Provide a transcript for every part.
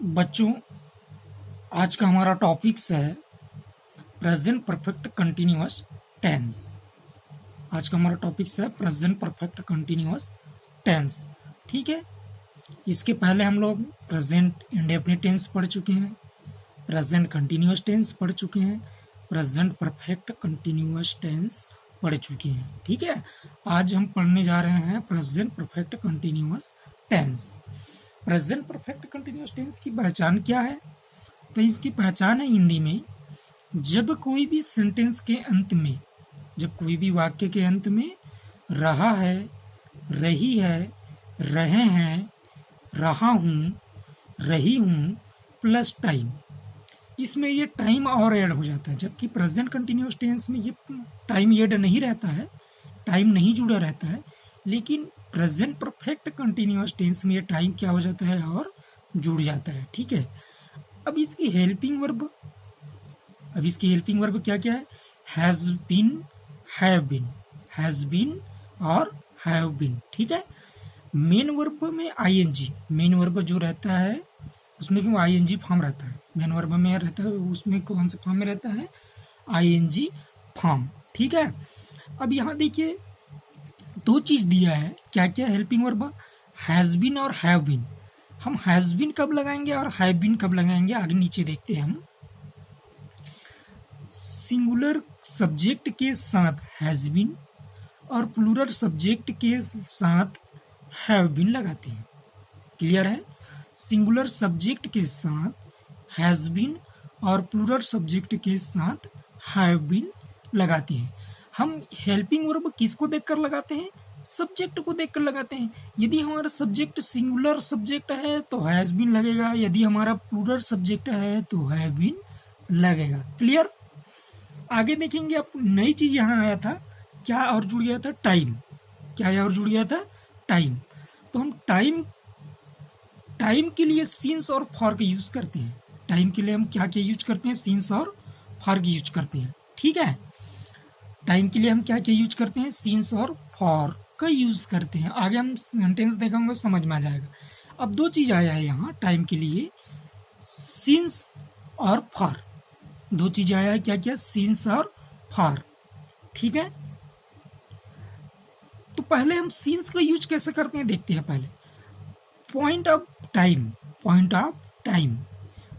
बच्चों, आज का हमारा टॉपिक्स है प्रेजेंट परफेक्ट कंटिन्यूअस टेंस। आज का हमारा टॉपिक्स है प्रेजेंट परफेक्ट कंटिन्यूअस टेंस। ठीक है, इसके पहले हम लोग प्रेजेंट इंडेफिनिट टेंस पढ़ चुके हैं, प्रेजेंट कंटिन्यूअस टेंस पढ़ चुके हैं, प्रेजेंट परफेक्ट कंटिन्यूअस टेंस पढ़ चुके हैं। ठीक है, आज हम पढ़ने जा रहे हैं present perfect continuous tense. Present perfect continuous tense की पहचान क्या है? तो इसकी पहचान है हिंदी में, जब कोई भी सेंटेंस के अंत में, जब कोई भी वाक्य के अंत में रहा है, रही है, रहे हैं, रहा हूँ, रही हूँ प्लस टाइम, इसमें ये टाइम और ऐड हो जाता है। जबकि प्रेजेंट कंटिन्यूअस टेंस में ये टाइम ऐड नहीं रहता है, टाइम नहीं जुड़ा रहता है, लेकिन प्रेजेंट परफेक्ट कंटिन्यूअस टेंस में ये टाइम क्या हो जाता है और जुड़ जाता है। ठीक है, अब इसकी हेल्पिंग वर्ब क्या क्या है? हैज़ बीन, हैज़ बीन और हैव बीन। ठीक है, मेन वर्ब में आईएनजी, मेन वर्ब जो रहता है उसमें क्यों आईएनजी फॉर्म रहता है, मेन वर्ब में रहता है उसमें कौन से फॉर्म में रहता है? I N G form. ठीक है, अब यहाँ देखिए दो चीज दिया है, क्या क्या हेल्पिंग वर्ब? हैज़ बीन और हैव बीन। हम हैज़ बीन कब लगाएंगे और हैव बीन कब लगाएंगे, आगे नीचे देखते हैं हम। सिंगुलर सब्जेक्ट के साथ हैज़ बीन और प्लूरल सब्जेक्ट के साथ हैव बीन लगाते हैं। क्लियर है? सिंगुलर सब्जेक्ट के साथ हैज़ बीन और प्लूरल सब्जेक्ट के साथ हैव बीन लगाते हैं। हम हेल्पिंग वर्ब किसको देखकर लगाते हैं? सब्जेक्ट को देखकर लगाते हैं। यदि हमारा सब्जेक्ट सिंगुलर सब्जेक्ट है तो हैज़ बीन लगेगा, यदि हमारा प्लूरल सब्जेक्ट है तो हैव बीन लगेगा। क्लियर? आगे देखेंगे, अब नई चीज यहाँ आया था, क्या और जुड़ गया था? टाइम। क्या और जुड़ गया था? टाइम। तो हम टाइम के लिए सिंस और फॉर का यूज करते हैं। टाइम के लिए हम क्या क्या यूज करते हैं? सिंस और फॉर का यूज करते हैं। ठीक है, टाइम के लिए हम क्या क्या यूज करते हैं? सिंस और फॉर का यूज करते हैं। आगे हम सेंटेंस देखेंगे समझ में आ जाएगा। अब दो चीज आया है यहाँ टाइम के लिए, सिंस और फॉर। दो चीज आया है, क्या क्या? सिंस और फॉर। ठीक है, तो पहले हम सिंस का यूज कैसे करते हैं देखते हैं। पहले point of time, point of time,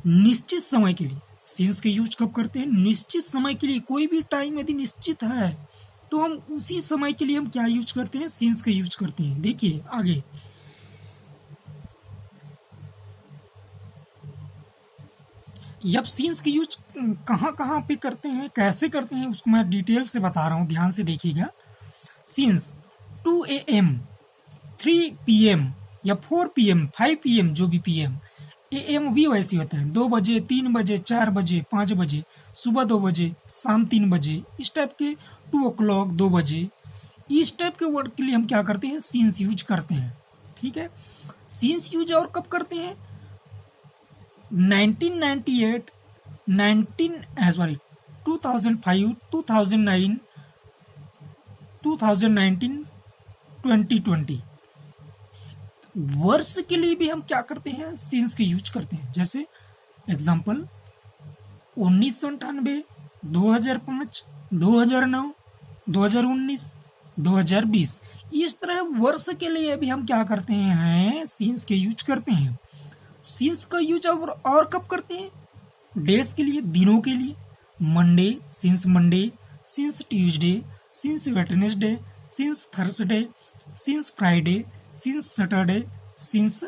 निश्चित समय के लिए सिंस का यूज कब करते हैं? निश्चित समय के लिए। कोई भी टाइम यदि निश्चित है तो हम उसी समय के लिए हम क्या यूज करते हैं? सिंस का यूज करते हैं। देखिए आगे, अब सिंस का यूज कहाँ कहाँ पे करते हैं, कैसे करते हैं, उसको मैं डिटेल से बता रहा हूँ, ध्यान से देखिएगा। सिंस 2 AM, 3 PM या 4 PM, 5 PM, जो भी PM, AM भी वैसे होता है, 2 बजे, 3 बजे, 4 बजे, 5 बजे, सुबह 2 बजे, शाम 3 बजे, इस टाइप के 2 o'clock, 2 बजे, इस टाइप के वर्ड के लिए हम क्या करते हैं? सिंस यूज करते हैं। ठीक है, सिंस यूज और कब करते हैं? 1998, 2005, 2009, 2019, 2020 वर्ष के लिए भी हम क्या करते हैं? सिंस के यूज करते हैं। जैसे एग्जाम्पल 1998, 2005, 2009, 2019, 2020, इस तरह वर्ष के लिए भी हम क्या करते हैं? सिंस के यूज करते हैं। सिंस का यूज और कब करते हैं? डेज के लिए, दिनों के लिए, Monday, since Tuesday, since Wednesday, since Thursday, since Friday, since Saturday, since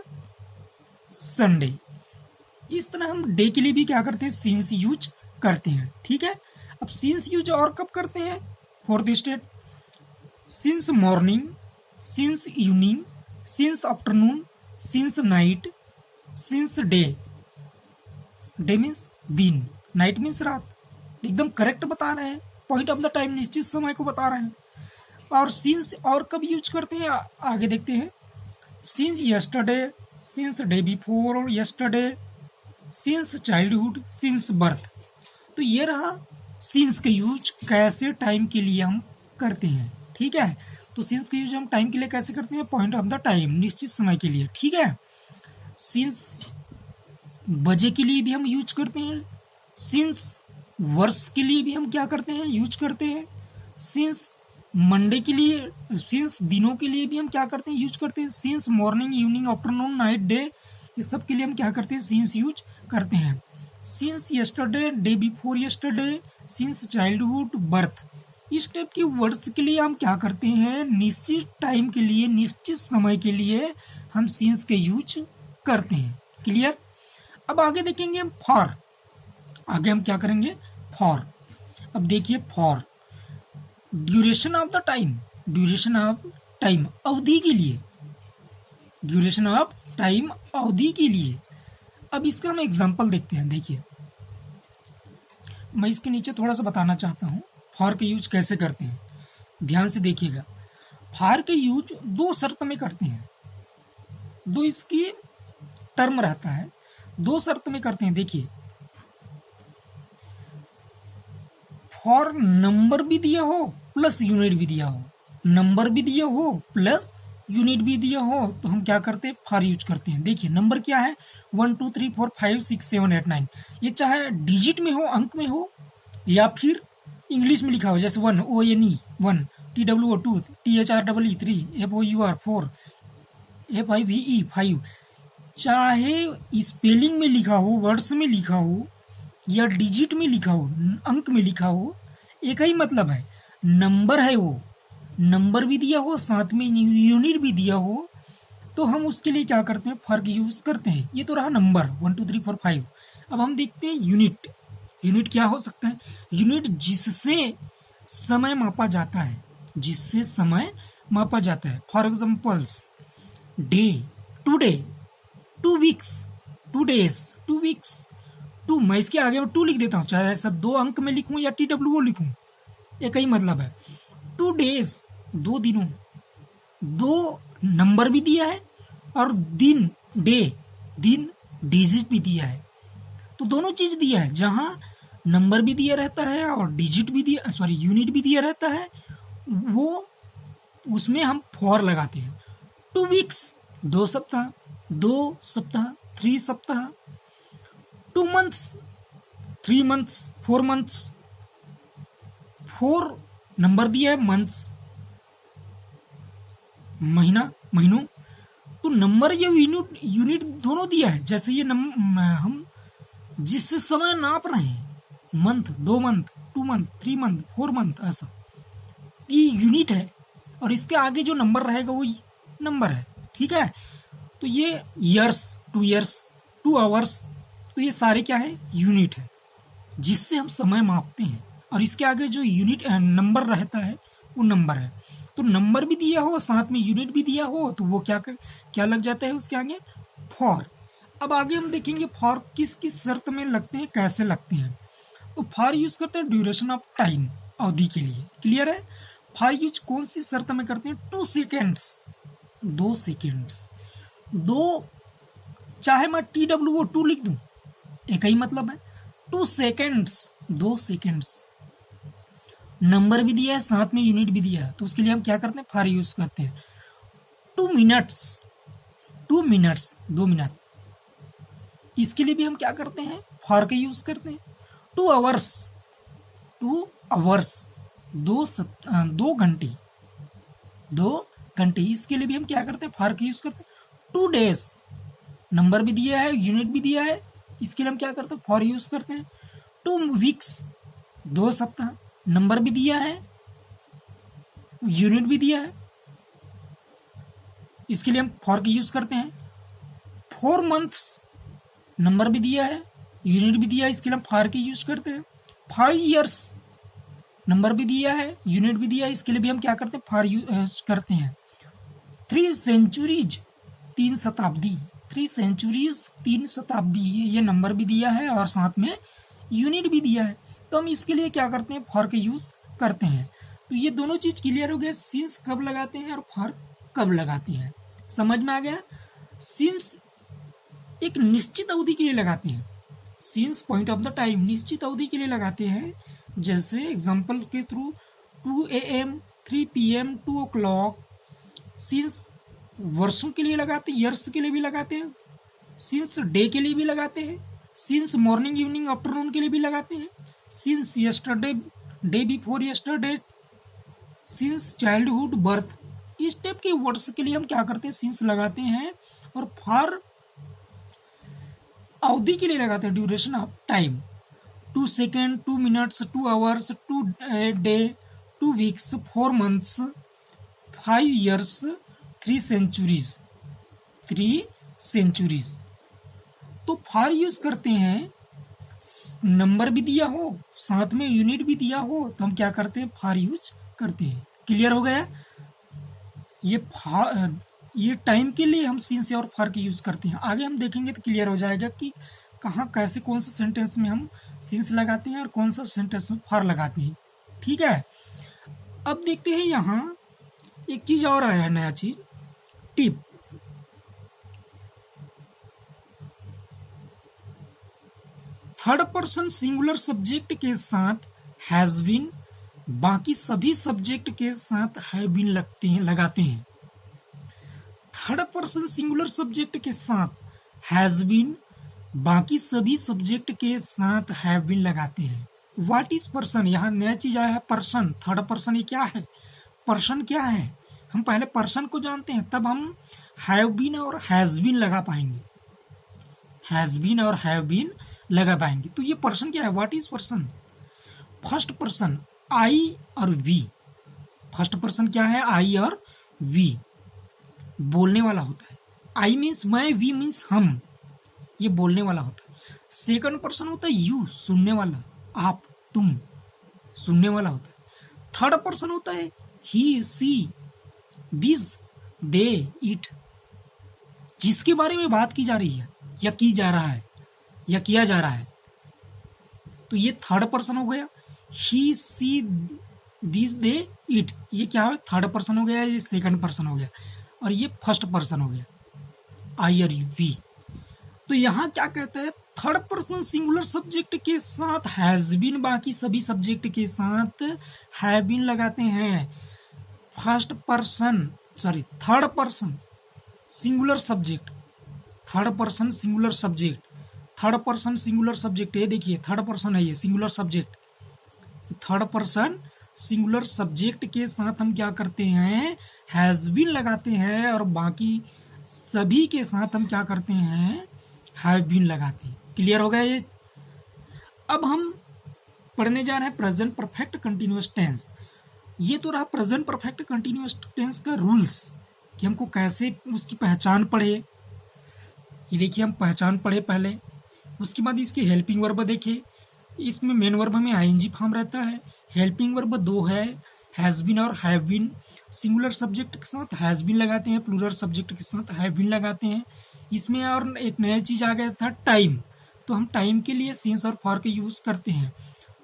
Sunday. इस तरह हम डे के लिए भी क्या करते हैं? सिंस यूज करते हैं। ठीक है, अब सिंस यूज और कब करते हैं? Fourth step, since morning, since evening, since afternoon, since night, since day. Day means दिन, नाइट मीन्स रात। एकदम करेक्ट बता रहे हैं, पॉइंट ऑफ द टाइम, निश्चित समय को बता रहे हैं। और सिंस और कब यूज करते हैं आगे देखते हैं। Since yesterday, since day before yesterday, since childhood, since birth. तो ये रहा सिंस का यूज कैसे टाइम के लिए हम करते हैं। ठीक है, तो सिंस का यूज हम टाइम के लिए कैसे करते हैं? पॉइंट ऑफ द टाइम, निश्चित समय के लिए। ठीक है, सिंस बजे के लिए भी हम यूज करते हैं, सिंस वर्ष के लिए भी हम क्या करते हैं, यूज करते हैं, सिंस मंडे के लिए, सिंस दिनों के लिए भी हम क्या करते हैं, यूज करते हैं, since morning, evening, afternoon, night, day, ये सब के लिए हम क्या करते हैं, सिंस यूज करते हैं। Since yesterday, day before yesterday, since childhood, birth, इस टाइप के वर्ड्स के लिए हम क्या करते हैं, निश्चित टाइम के लिए, निश्चित समय के लिए हम सिंस के यूज करते हैं। क्लियर। अब आगे देखेंगे हम फॉर। आगे हम क्या करेंगे, फॉर। अब देखिए for, duration of the time, duration of time, अवधि के लिए, ड्यूरेशन ऑफ टाइम, अवधि के लिए। अब इसका हम एग्जांपल देखते हैं। देखिए मैं इसके नीचे थोड़ा सा बताना चाहता हूँ फॉर के यूज कैसे करते हैं, ध्यान से देखिएगा। फॉर के यूज दो शर्त में करते हैं, दो इसकी टर्म रहता है, दो शर्त में करते हैं। देखिए फॉर नंबर भी दिया हो प्लस यूनिट भी दिया हो, नंबर भी दिया हो प्लस यूनिट भी दिया हो, तो हम क्या करते हैं, फॉर यूज करते हैं। देखिए नंबर क्या है, 1 2 3 4 5 6 7 8 9, ये चाहे डिजिट में हो, अंक में हो, या फिर इंग्लिश में लिखा हो, जैसे 1 ONE 1, TWO 2, THREE 3, FOUR 4, FIVE 5, चाहे स्पेलिंग में लिखा हो, वर्ड्स में लिखा हो, या डिजिट में लिखा हो, अंक में लिखा हो, एक ही मतलब है, नंबर है वो, नंबर भी दिया हो साथ में यूनिट भी दिया हो, तो हम उसके लिए क्या करते हैं, फॉर यूज करते हैं। ये तो रहा नंबर 1 2 3 4 5। अब हम देखते हैं यूनिट। यूनिट क्या हो सकता है, यूनिट जिससे समय मापा जाता है, जिससे समय मापा जाता है। For examples day, today, 2 weeks, 2 days, 2 weeks, 2, मैं इसके आगे में 2 लिख देता हूँ, चाहे ऐसा 2 अंक में लिखूँ या TWO लिखूँ, एक ही मतलब है। 2 डेज, 2 दिनों, 2 नंबर भी दिया है और दिन, डे, दिन, डिजिट भी दिया है, तो दोनों चीज दिया है, जहां नंबर भी दिया रहता है और डिजिट भी दिया, सॉरी यूनिट भी दिया रहता है, वो उसमें हम फॉर लगाते हैं। 2 वीक्स, 2 सप्ताह, 2 सप्ताह, 3 सप्ताह, 2 मंथ्स, 3 मंथ्स, 4 मंथ्स, 4 नंबर दिया है, मंथ्स महीना, महीनों, तो नंबर या यूनिट, यूनिट दोनों दिया है। जैसे ये हम जिस समय नाप रहे हैं, month, 2 month, 2 month, 3 month, 4 month, ऐसा ये यूनिट है, और इसके आगे जो नंबर रहेगा वो नंबर है। ठीक है, तो ये ईयर्स, 2 ईयर्स, 2 आवर्स, तो ये सारे क्या है, यूनिट है, जिससे हम समय मापते हैं, और इसके आगे जो यूनिट नंबर रहता है वो नंबर है। तो नंबर भी दिया हो साथ में यूनिट भी दिया हो, तो वो क्या लग जाता है उसके आगे, फॉर। अब आगे हम देखेंगे फॉर किस किस शर्त में लगते हैं, कैसे लगते हैं। तो फॉर यूज करते हैं ड्यूरेशन ऑफ टाइम, अवधि के लिए। क्लियर है। फॉर यूज कौन सी शर्त में करते हैं, 2 सेकेंड्स, 2 सेकेंड्स, 2, चाहे मैं TWO 2 लिख दूं, एक ही मतलब है, 2 सेकेंड्स, 2 सेकेंड्स, नंबर भी दिया है साथ में यूनिट भी दिया है, तो उसके लिए हम क्या करते हैं, फॉर यूज करते हैं। 2 मिनट्स, 2 मिनट्स, 2 मिनट, इसके लिए भी हम क्या करते हैं, फॉर का यूज करते हैं। 2 आवर्स, 2 आवर्स, 2 घंटे, 2 घंटे, इसके लिए भी हम क्या करते हैं, फॉर का यूज करते हैं। 2 डेज, नंबर भी दिया है यूनिट भी दिया है, इसके लिए हम क्या करते हैं, फॉर यूज करते हैं। 2 वीक्स, 2 सप्ताह, नंबर भी दिया है यूनिट भी दिया है, इसके लिए हम फॉर का यूज करते हैं। 4 मंथ्स, नंबर भी दिया है यूनिट भी दिया है, इसके लिए हम फॉर का यूज करते हैं। 5 ईयर्स, नंबर भी दिया है यूनिट भी दिया है, इसके लिए भी हम क्या करते हैं, फॉर यूज करते हैं। 3 सेंचुरीज, 3 शताब्दी, 3 सेंचुरीज, 3 शताब्दी, ये नंबर भी दिया है और साथ में यूनिट भी दिया है, तो हम इसके लिए क्या करते हैं, फॉर का यूज करते हैं। तो ये दोनों चीज क्लियर हो गया, सिंस कब लगाते हैं और फॉर कब लगाते हैं, समझ में आ गया। सिंस एक निश्चित अवधि के लिए लगाते हैं, since point of the time, निश्चित अवधि के लिए लगाते हैं। जैसे एग्जांपल के through 2 AM, 3 PM, 2 o'clock। Since वर्षों के लिए लगाते हैं, ईयर्स के लिए भी लगाते हैं, सिंस डे के लिए भी लगाते हैं, सिंस मॉर्निंग इवनिंग आफ्टरनून के लिए भी लगाते हैं, since yesterday day before yesterday, since childhood birth, इस टाइप के वर्ड्स के लिए हम क्या करते हैं, सिंस लगाते हैं। और फॉर अवधि के लिए लगाते हैं, duration of time, 2 second, 2 minutes, 2 hours, 2 day, 2 weeks, 4 months, 5 years, 3 centuries, 3 centuries. तो फॉर यूज करते हैं, नंबर भी दिया हो साथ में यूनिट भी दिया हो तो हम क्या करते हैं, फॉर यूज करते हैं। क्लियर हो गया? ये टाइम के लिए हम सिंस और फॉर के यूज करते हैं। आगे हम देखेंगे तो क्लियर हो जाएगा कि कहाँ कैसे कौन सा सेंटेंस में हम सिंस लगाते हैं और कौन सा सेंटेंस में फॉर लगाते हैं। ठीक है, अब देखते हैं यहाँ एक चीज और आया है, नया चीज, tip. Third person singular subject के साथ हैज बीन, बाकी सभी सब्जेक्ट के साथ हैव बीन लगाते हैं। थर्ड पर्सन सिंगुलर सब्जेक्ट के साथ हैज बीन, बाकी सभी सब्जेक्ट के साथ हैव बीन लगाते हैं। व्हाट इज पर्सन, यहाँ नया चीज आया है, पर्सन। थर्ड पर्सन ये क्या है, पर्सन क्या है, हम पहले पर्सन को जानते हैं तब हम हैव बीन और हैज बीन लगा पाएंगे, हैज बीन और हैव बीन लगा पाएंगे। तो ये पर्सन क्या है, what is person? First person I और वी। फर्स्ट पर्सन क्या है, आई और वी, बोलने वाला होता है। आई मीन्स मैं, वी मीन्स हम, ये बोलने वाला होता है। सेकंड पर्सन होता है यू, सुनने वाला, आप, तुम, सुनने वाला होता है। थर्ड पर्सन होता है ही, सी, दिस, दे, इट, जिसके बारे में बात की जा रही है या की जा रहा है या किया जा रहा है, तो ये थर्ड पर्सन हो गया। ही, सी, दिस, दे, इट, ये क्या है, थर्ड पर्सन हो गया, ये सेकंड पर्सन हो गया, और ये फर्स्ट पर्सन हो गया, आई और वी। तो यहाँ क्या कहता है, थर्ड पर्सन सिंगुलर सब्जेक्ट के साथ हैज बीन, बाकी सभी सब्जेक्ट के साथ हैव बीन लगाते हैं। First person, sorry, third person singular subject, third person singular subject, third person singular subject, ये देखिए थर्ड पर्सन है, ये singular subject, third person singular subject के साथ हम क्या करते हैं, हैज बीन लगाते हैं, और बाकी सभी के साथ हम क्या करते हैं, हैव बीन लगाते हैं। क्लियर हो गया ये? अब हम पढ़ने जा रहे हैं प्रेजेंट परफेक्ट कंटिन्यूअस टेंस। ये तो रहा प्रेजेंट परफेक्ट कंटिन्यूअस टेंस का रूल्स कि हमको कैसे उसकी पहचान पढ़े। ये देखिए हम पहचान पढ़े पहले, उसके बाद इसके हेल्पिंग वर्ब देखे। इसमें मेन वर्ब में आईएनजी फॉर्म रहता है, हेल्पिंग वर्ब 2 है, हैज बीन और हैव बीन। सिंगुलर सब्जेक्ट के साथ हैज बीन लगाते हैं, प्लूरल सब्जेक्ट के साथ हैव बीन लगाते हैं। इसमें और एक नया चीज आ गया था, टाइम। तो हम टाइम के लिए सिंस और फॉर के यूज करते हैं।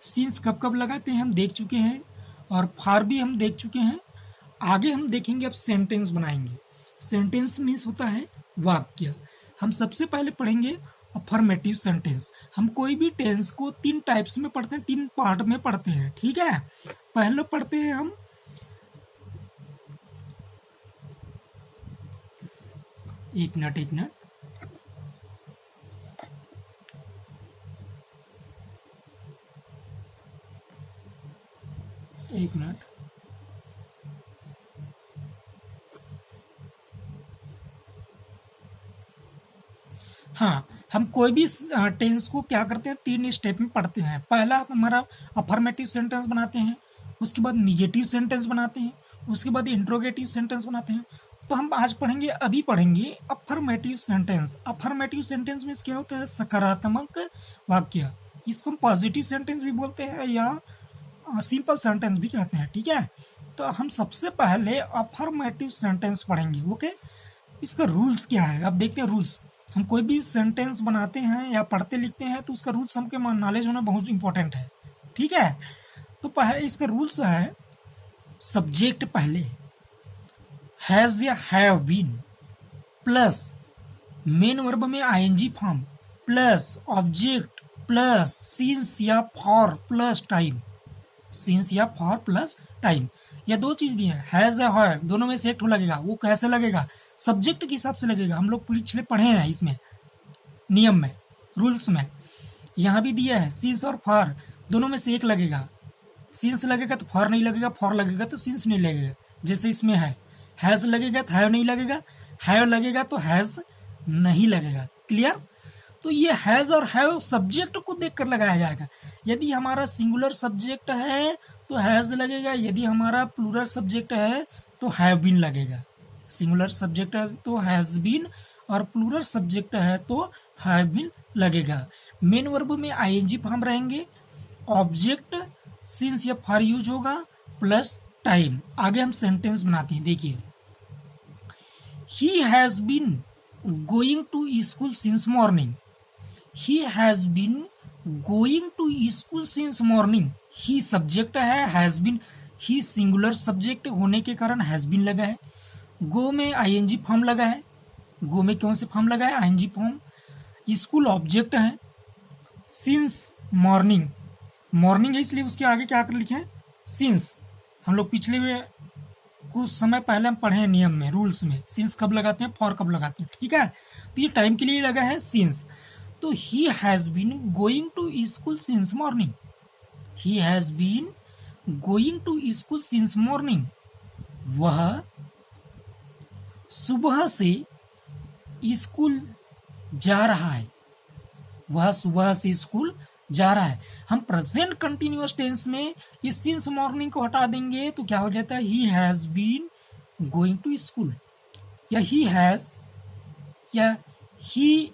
सिंस कब कब लगाते हैं हम देख चुके हैं, और फॉर भी हम देख चुके हैं। आगे हम देखेंगे, अब सेंटेंस बनाएंगे। सेंटेंस मीन्स होता है वाक्य। हम सबसे पहले पढ़ेंगे अफर्मेटिव सेंटेंस। हम कोई भी टेंस को 3 टाइप्स में पढ़ते हैं, 3 पार्ट में पढ़ते हैं, ठीक है। पहले पढ़ते हैं हम एक मिनट हाँ, हम कोई भी टेंस को क्या करते हैं, 3 स्टेप में पढ़ते हैं। पहला हमारा अफर्मेटिव सेंटेंस बनाते हैं, उसके बाद निगेटिव सेंटेंस बनाते हैं, उसके बाद इंट्रोगेटिव सेंटेंस बनाते हैं। तो हम आज पढ़ेंगे, अभी पढ़ेंगे अफर्मेटिव सेंटेंस। अफर्मेटिव सेंटेंस में क्या होता है, सकारात्मक वाक्य। इसको हम पॉजिटिव सेंटेंस भी बोलते हैं या सिंपल सेंटेंस भी कहते हैं, ठीक है। तो हम सबसे पहले अफर्मेटिव सेंटेंस पढ़ेंगे, ओके। इसका रूल्स क्या है, अब देखते हैं रूल्स। हम कोई भी सेंटेंस बनाते हैं या पढ़ते लिखते हैं तो उसका रूल्स हमके नॉलेज होना बहुत इंपॉर्टेंट है, ठीक है। तो पहले इसका रूल्स है, सब्जेक्ट पहले हैज या have been, plus main verb में ING form, plus object, plus since या फॉर, प्लस टाइम। सिंस या फॉर प्लस टाइम, या 2 चीज दी है, हैज या हैव, दोनों में से एक लगेगा। वो कैसे लगेगा, सब्जेक्ट के हिसाब से लगेगा। हम लोग पिछले पढ़े हैं इसमें नियम में, रूल्स में। यहाँ भी दिया है सिंस और फॉर, दोनों में से एक लगेगा। सिंस लगेगा तो फॉर नहीं लगेगा, फॉर लगेगा तो सिंस नहीं लगेगा। जैसे इसमें है, हैज़ लगेगा तो हैव नहीं लगेगा, हैव लगेगा तो हैज़ नहीं लगेगा। क्लियर? तो ये हैज़ और हैव सब्जेक्ट को देखकर लगाया जाएगा। यदि हमारा सिंगुलर सब्जेक्ट है तो हैज़ लगेगा, यदि हमारा प्लूरल सब्जेक्ट है तो हैव बीन लगेगा। सिंगुलर सब्जेक्ट है तो हैज़ बीन और प्लूरल सब्जेक्ट है तो हैव बीन लगेगा। मेन वर्ब में आईएनजी फॉर्म रहेंगे, ऑब्जेक्ट सिंस या फॉर यूज होगा प्लस टाइम। आगे हम सेंटेंस बनाते हैं, देखिए। He has been going to school since morning. He has been going to school since morning. He subject है, has been, he singular subject होने के कारण हैज बीन लगा है। गो में आईएनजी फॉर्म लगा है। गो में कौन से फॉर्म लगा है? I N G form. स्कूल ऑब्जेक्ट है। सिंस मॉर्निंग, मॉर्निंग है इसलिए उसके आगे क्या कर लिखे हैं? सिंस। हम लोग पिछले में कुछ समय पहले हम पढ़े हैं नियम में, रूल्स में, सिंस कब लगाते हैं, फॉर कब लगाते हैं। ठीक है, तो ये टाइम के लिए लगा है सिंस। तो he has been going to school since morning. He has been going to school since morning. वह सुबह से स्कूल जा रहा है। वह सुबह से स्कूल जा रहा है। हम प्रेजेंट कंटिन्यूअस टेंस में ये सिंस मॉर्निंग को हटा देंगे तो क्या हो जाता है? He has been going to school, या ही हैज, या he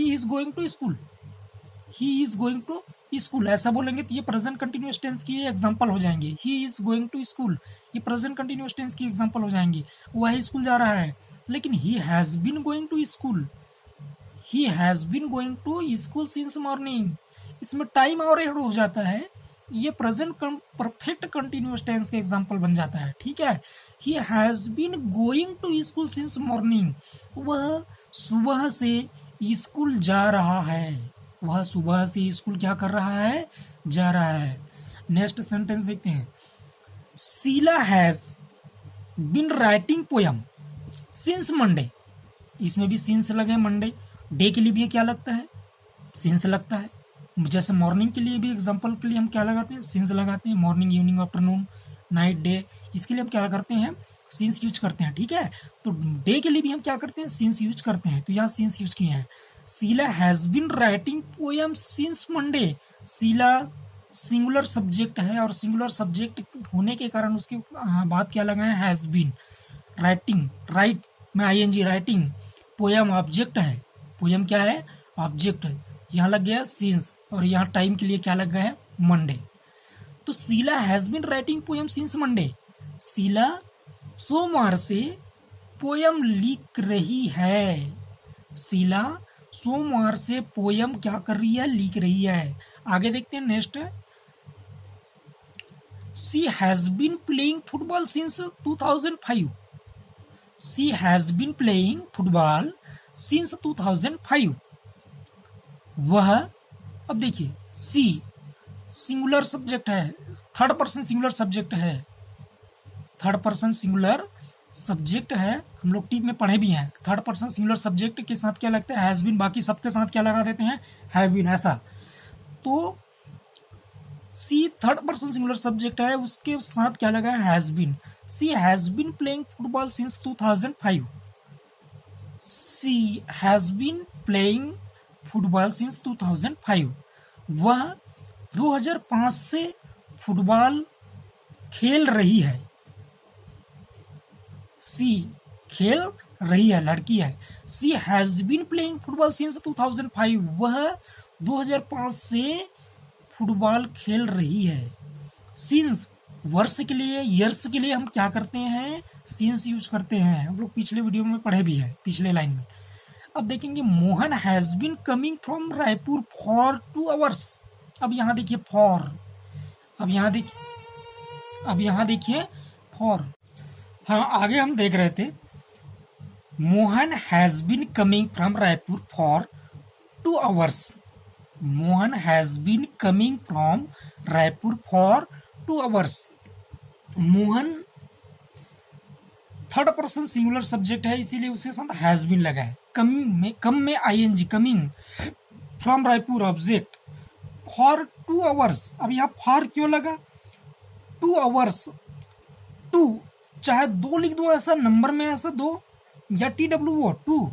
is going to school. He is going to school ऐसा बोलेंगे तो ये प्रेजेंट कंटिन्यूअस टेंस की एग्जांपल हो जाएंगे। He is going to school ये प्रेजेंट कंटिन्यूअस टेंस की एग्जांपल हो जाएंगे। वह स्कूल जा रहा है, लेकिन he has been going to school. He has been going to school since morning. इसमें टाइम और ऐड हो जाता है, ये प्रेजेंट परफेक्ट कंटिन्यूअस टेंस का एग्जांपल बन जाता है। ठीक है, he has been going to school since morning. वह सुबह से स्कूल जा रहा है। वह सुबह से स्कूल क्या कर रहा है? जा रहा है। नेक्स्ट सेंटेंस देखते हैं। Sheela has been writing poem since Monday. इसमें भी सिंस लगे, मंडे। डे के लिए भी क्या लगता है? सिंस लगता है। जैसे मॉर्निंग के लिए भी एग्जांपल के लिए हम क्या लगाते हैं? सिंस लगाते हैं। Morning, evening, afternoon, night, day, इसके लिए हम क्या करते हैं? सिंस यूज करते हैं। ठीक है, तो डे के लिए भी हम क्या करते हैं? सिंस यूज करते हैं। तो यहाँ सिंस यूज किए हैं। Sheela has been writing poem since Monday. Sheela singular subject है और सिंगुलर सब्जेक्ट होने के कारण उसके बाद क्या लगा है? Has been. राइटिंग, राइट में आईएनजी, राइटिंग। पोएम ऑब्जेक्ट है। पोएम क्या है? ऑब्जेक्ट है। यहाँ लग गया सिंस और यहाँ टाइम के लिए क्या लग गया है? मंडे। तो Sheela has been writing poem since Monday. Sheela सोमवार से पोएम लिख रही है। शीला सोमवार से पोएम क्या कर रही है? लिख रही है। आगे देखते हैं next. She has been playing football since 2005। She has been playing football since 2005। वह, अब देखिए, सी सिंगुलर सब्जेक्ट है, थर्ड पर्सन सिंगुलर सब्जेक्ट है। थर्ड पर्सन सिंगुलर सब्जेक्ट है, हम लोग टीक में पढ़े भी हैं। थर्ड पर्सन सिंगुलर सब्जेक्ट के साथ क्या लगता है? Has been. बाकी सबके साथ क्या लगा देते हैं? Have been. ऐसा तो she third person singular subject है, उसके साथ क्या लगा है? Has been. She has been playing football since 2005। She has been playing football since 2005। वह 2005 से फुटबॉल खेल रही है। सी खेल रही है, लड़की है। She has been playing football since 2005। वह 2005 से फुटबॉल खेल रही है। सिंस वर्ष के लिए, ईयर्स के लिए हम क्या करते हैं? सिंस यूज करते हैं। हम लोग पिछले वीडियो में पढ़े भी है, पिछले लाइन में। अब देखेंगे, Mohan has been coming from Raipur for 2 hours. अब यहाँ देखिए फॉर, अब यहाँ देखिए फॉर। हाँ, आगे हम देख रहे थे, Mohan has been coming from Raipur for 2 hours. Mohan has been coming from Raipur for 2 hours. Mohan third person singular subject है, इसीलिए उसके साथ हैज बीन लगा है। कम में I N G, coming from Raipur object for 2 hours. अब यहाँ फॉर क्यों लगा? 2 आवर्स, 2 चाहे 2 लिख दो, ऐसा नंबर में ऐसा 2 या TWO 2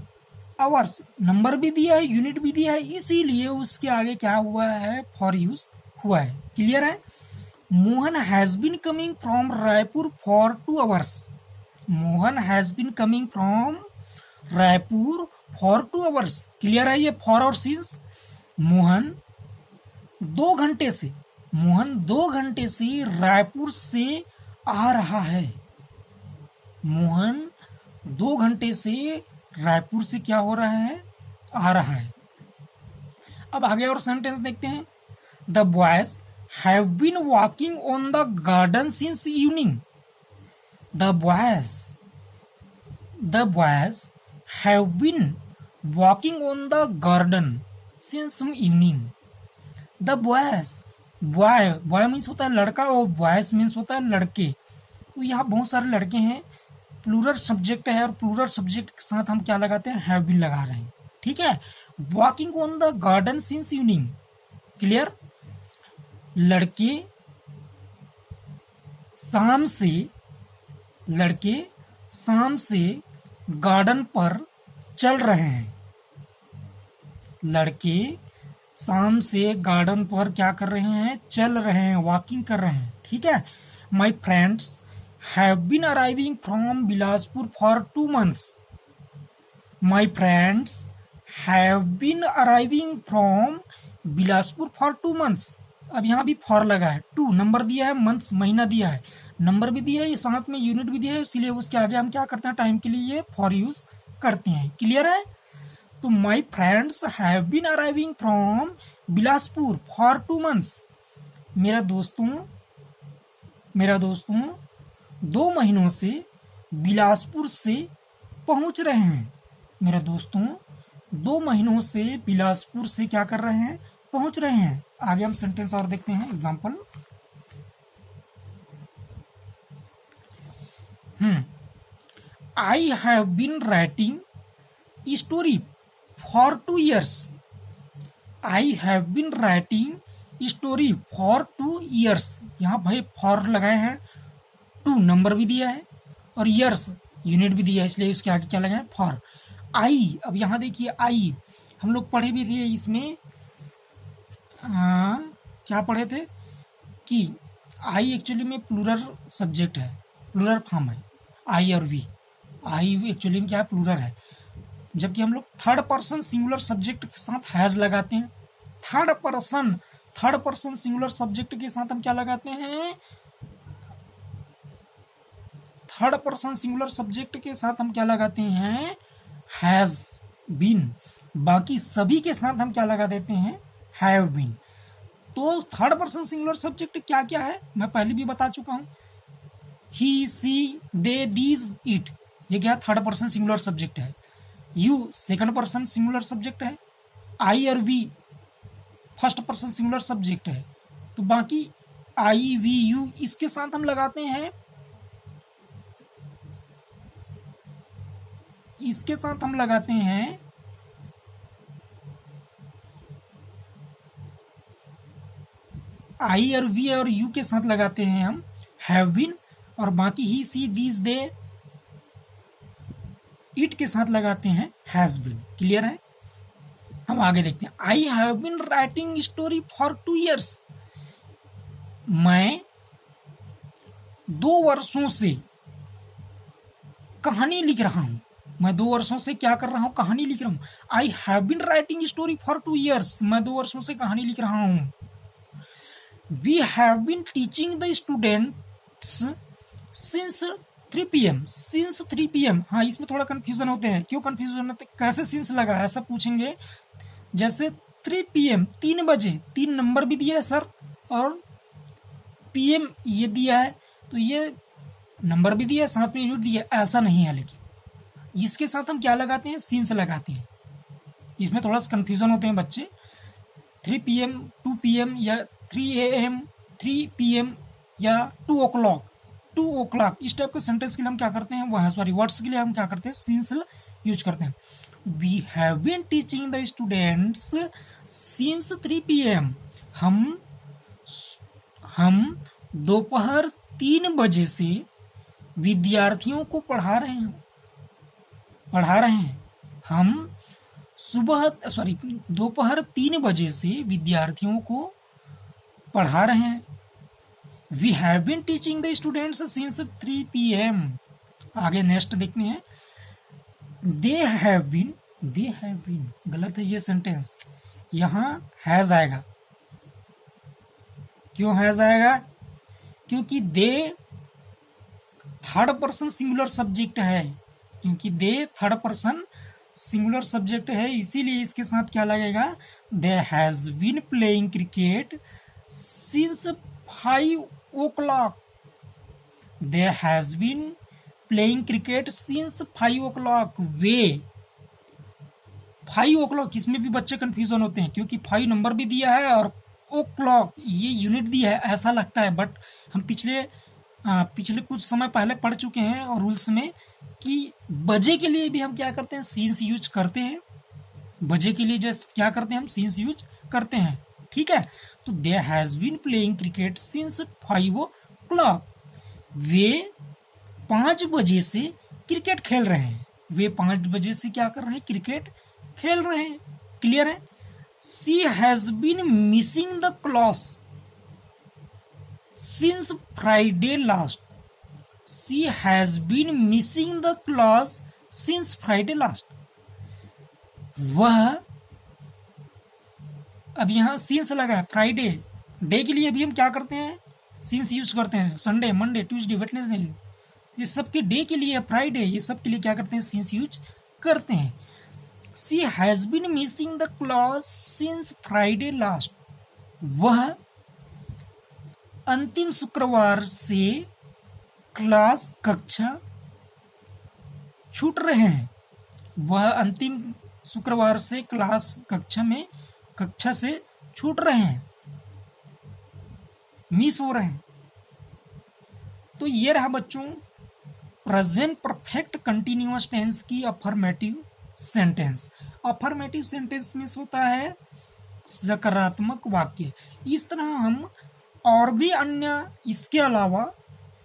आवर्स, नंबर भी दिया है, यूनिट भी दिया है, इसीलिए उसके आगे क्या हुआ है? फॉर यूज हुआ है। क्लियर है? Mohan has been coming from Raipur for 2 hours. Mohan has been coming from Raipur for 2 hours. Clear है? ये फॉर और सिंस। मोहन 2 घंटे से, मोहन 2 घंटे से रायपुर से आ रहा है। मोहन 2 घंटे से रायपुर से क्या हो रहा है? आ रहा है। अब आगे और सेंटेंस देखते हैं। The boys have been walking on the garden since evening. The boys have been walking on the garden since evening. The boys, boy means होता है लड़का और बॉयज मीन्स होता है लड़के। तो यहाँ बहुत सारे लड़के हैं, प्लूरल सब्जेक्ट है और प्लूरल सब्जेक्ट के साथ हम क्या लगाते हैं? हैव बीन लगा रहे हैं। ठीक है? Walking on the garden since evening. Clear? लड़के शाम से गार्डन पर चल रहे हैं। लड़के शाम से गार्डन पर क्या कर रहे हैं? चल रहे हैं, वॉकिंग कर रहे हैं। ठीक है? My friends have been arriving from Bilaspur for 2 months। My friends have been arriving from Bilaspur for 2 months। अब यहाँ भी फॉर लगा है, 2 नंबर दिया है, मंथ्स महीना दिया है, नंबर भी दिया है, साथ में यूनिट भी दिया है, इसलिए उसके आगे हम क्या करते हैं? टाइम के लिए ये फॉर यूज करते हैं। क्लियर है? तो my friends have been arriving from Bilaspur for 2 months। मेरा दोस्तों 2 महीनों से बिलासपुर से पहुंच रहे हैं। मेरे दोस्तों 2 महीनों से बिलासपुर से क्या कर रहे हैं? पहुंच रहे हैं। आगे हम सेंटेंस और देखते हैं। Example, I have been writing story for 2 years। I have been writing story for 2 years। यहाँ भाई फॉर लगाए हैं, 2 नंबर भी दिया है और ईयर्स यूनिट भी दिया है, इसलिए उसके आगे क्या लगाए? फॉर। आई, अब यहाँ देखिए आई हम लोग पढ़े भी थे इसमें, क्या पढ़े थे कि आई एक्चुअली में प्लूरल सब्जेक्ट है, प्लूरल फॉर्म है। आई और वी, आई एक्चुअली में क्या है? प्लूरल है। जबकि हम लोग थर्ड पर्सन सिंगुलर सब्जेक्ट के साथ हैज लगाते हैं। थर्ड पर्सन सिंगुलर सब्जेक्ट के साथ हम क्या लगाते हैं? थर्ड पर्सन सिंगुलर सब्जेक्ट के साथ हम क्या लगाते हैं? Has been. बाकी सभी के साथ हम क्या लगा देते हैं? Have been. तो थर्ड पर्सन सिंगुलर सब्जेक्ट क्या क्या है मैं पहले भी बता चुका हूं। ही, सी, दे, दीज, इट, ये क्या? थर्ड पर्सन सिंगुलर सब्जेक्ट है। You second person singular subject है। आई और we first person singular subject है। तो बाकी आई, वी, यू इसके साथ हम लगाते हैं, इसके साथ हम लगाते हैं आई और वी और यू के साथ लगाते हैं हम हैव बीन, और बाकी ही, सी, दीज, दे, इट के साथ लगाते हैं हैज बीन। क्लियर है? हम आगे देखते हैं। I have been writing story for 2 years। मैं 2 वर्षों से कहानी लिख रहा हूं। मैं 2 वर्षों से क्या कर रहा हूं? कहानी लिख रहा हूं। I have been writing story for 2 years। मैं 2 वर्षों से कहानी लिख रहा हूं। We have been teaching the students since 3 PM। Since 3 PM, हाँ इसमें थोड़ा कंफ्यूजन होते हैं। क्यों कंफ्यूजन होते हैं? कैसे सिंस लगा है ऐसा पूछेंगे। जैसे 3 PM 3 बजे, 3 नंबर भी दिया है सर, और PM ये दिया है, तो ये नंबर भी दिया है, साथ में यूनिट दिया है, ऐसा नहीं है। लेकिन इसके साथ हम क्या लगाते हैं? सिंस लगाते हैं। इसमें थोड़ा सा कंफ्यूजन होते हैं बच्चे। 3 PM 2 PM या 3 AM 3 PM या 2 o'clock इस टाइप के सेंटेंस के लिए हम क्या करते हैं? वह सॉरी वर्ड्स के लिए हम क्या करते हैं? सिंस यूज करते हैं। We have been teaching the students since 3 PM। हम दोपहर 3 बजे से विद्यार्थियों को पढ़ा रहे हैं। हम दोपहर 3 बजे से विद्यार्थियों को पढ़ा रहे हैं। We have been teaching the students since 3 PM। आगे नेक्स्ट देखते हैं। दे हैव बीन गलत है ये सेंटेंस, यहाँ हैज आएगा। क्यों हैज आएगा? क्योंकि they third person singular subject है, इसीलिए इसके साथ क्या लगेगा? They has been playing cricket since 5 o'clock। They has been playing cricket since 5 o'clock। वे 5 o'clock, इसमें भी बच्चे कंफ्यूजन होते हैं क्योंकि 5 नंबर भी दिया है और ओ क्लॉक ये यूनिट दिया है, ऐसा लगता है। बट हम पिछले कुछ समय पहले पढ़ चुके हैं और रूल्स में कि बजे के लिए भी हम क्या करते हैं? सीन्स यूज करते हैं। बजे के लिए जैसे क्या करते हैं? हम सीन्स यूज करते हैं। ठीक है, तो they has been playing cricket since 5 o'clock। वे 5 बजे से क्रिकेट खेल रहे हैं। वे 5 बजे से क्या कर रहे हैं? क्रिकेट खेल रहे हैं। क्लियर है? She has been missing the class since Friday last. She has been missing the class since Friday last. वह, अब यहां सिंस लगा है, फ्राइडे डे के लिए भी हम क्या करते हैं? सिंस यूज करते हैं। संडे, मंडे, ट्यूसडे, वेडनेसडे, ये सब के डे के लिए, फ्राइडे, ये सब के लिए क्या करते हैं? सिंस यूज करते हैं। She has been missing the class since Friday last. वह अंतिम शुक्रवार से कक्षा छूट रहे हैं। वह अंतिम शुक्रवार से कक्षा से छूट रहे हैं, मिस हो रहे हैं। तो ये रहा बच्चों प्रेजेंट परफेक्ट कंटिन्यूअस टेंस की affirmative sentence. Affirmative sentence means होता है सकारात्मक वाक्य। इस तरह हम और भी इसके अलावा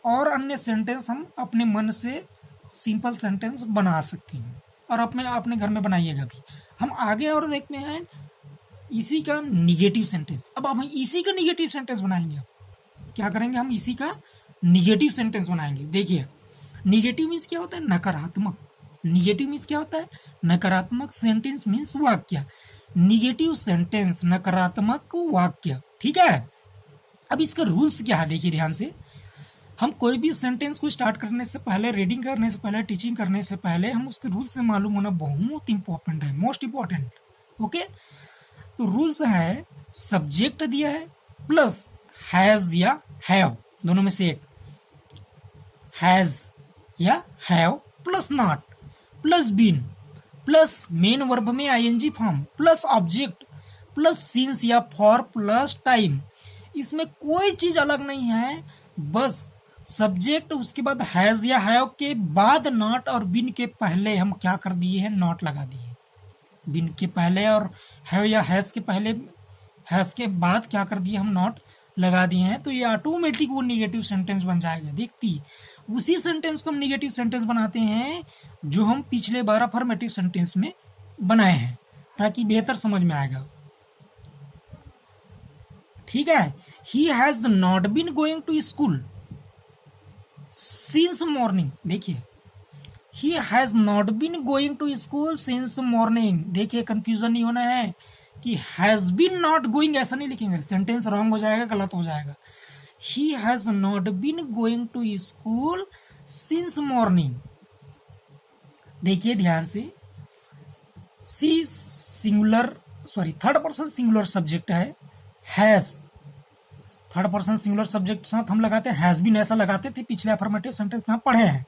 और अन्य सेंटेंस हम अपने मन से सिंपल सेंटेंस बना सकते हैं और अपने घर में बनाइएगा भी। हम आगे और देखते हैं इसी का निगेटिव सेंटेंस। अब हम इसी का निगेटिव सेंटेंस बनाएंगे। क्या करेंगे? हम इसी का निगेटिव सेंटेंस बनाएंगे। देखिए, निगेटिव मीन्स क्या होता है? नकारात्मक। निगेटिव मीन्स क्या होता है? नकारात्मक। सेंटेंस मीन्स वाक्य। निगेटिव सेंटेंस, नकारात्मक वाक्य। ठीक है, अब इसका रूल्स क्या है? देखिए ध्यान से। हम कोई भी सेंटेंस को स्टार्ट करने से पहले, रीडिंग करने से पहले, टीचिंग करने से पहले हम उसके रूल्स से मालूम होना बहुत इंपॉर्टेंट है, मोस्ट इंपॉर्टेंट। ओके, तो रूल्स है सब्जेक्ट दिया है प्लस हैज या हैव, दोनों में से एक। हैज या have plus not plus been plus main verb में ING form plus object plus since या फॉर प्लस टाइम। इसमें कोई चीज अलग नहीं है, बस सब्जेक्ट, उसके बाद हैज या हैव के बाद नॉट और बिन के पहले हम क्या कर दिए हैं? नॉट लगा दिए। बिन के पहले और हैव या हैज के पहले, हैज के बाद क्या कर दिए? हम नॉट लगा दिए हैं। तो ये ऑटोमेटिक वो निगेटिव सेंटेंस बन जाएगा। देखती उसी सेंटेंस को हम निगेटिव सेंटेंस बनाते हैं जो हम पिछले बार अफर्मेटिव सेंटेंस में बनाए हैं, ताकि बेहतर समझ में आएगा। ठीक है, he has not been going to school since morning. देखिए, he has not been going to school since morning. देखिए, कंफ्यूजन नहीं होना है कि हैज बीन नॉट गोइंग ऐसा नहीं लिखेंगे, सेंटेंस रॉन्ग हो जाएगा, गलत हो जाएगा। He has not been going to school since morning. देखिए ध्यान से, she third person singular subject है। Has third person singular subject साथ हम लगाते हैं, हैज बीन ऐसा लगाते थे पिछले अफर्मेटिव सेंटेंस में पढ़े हैं।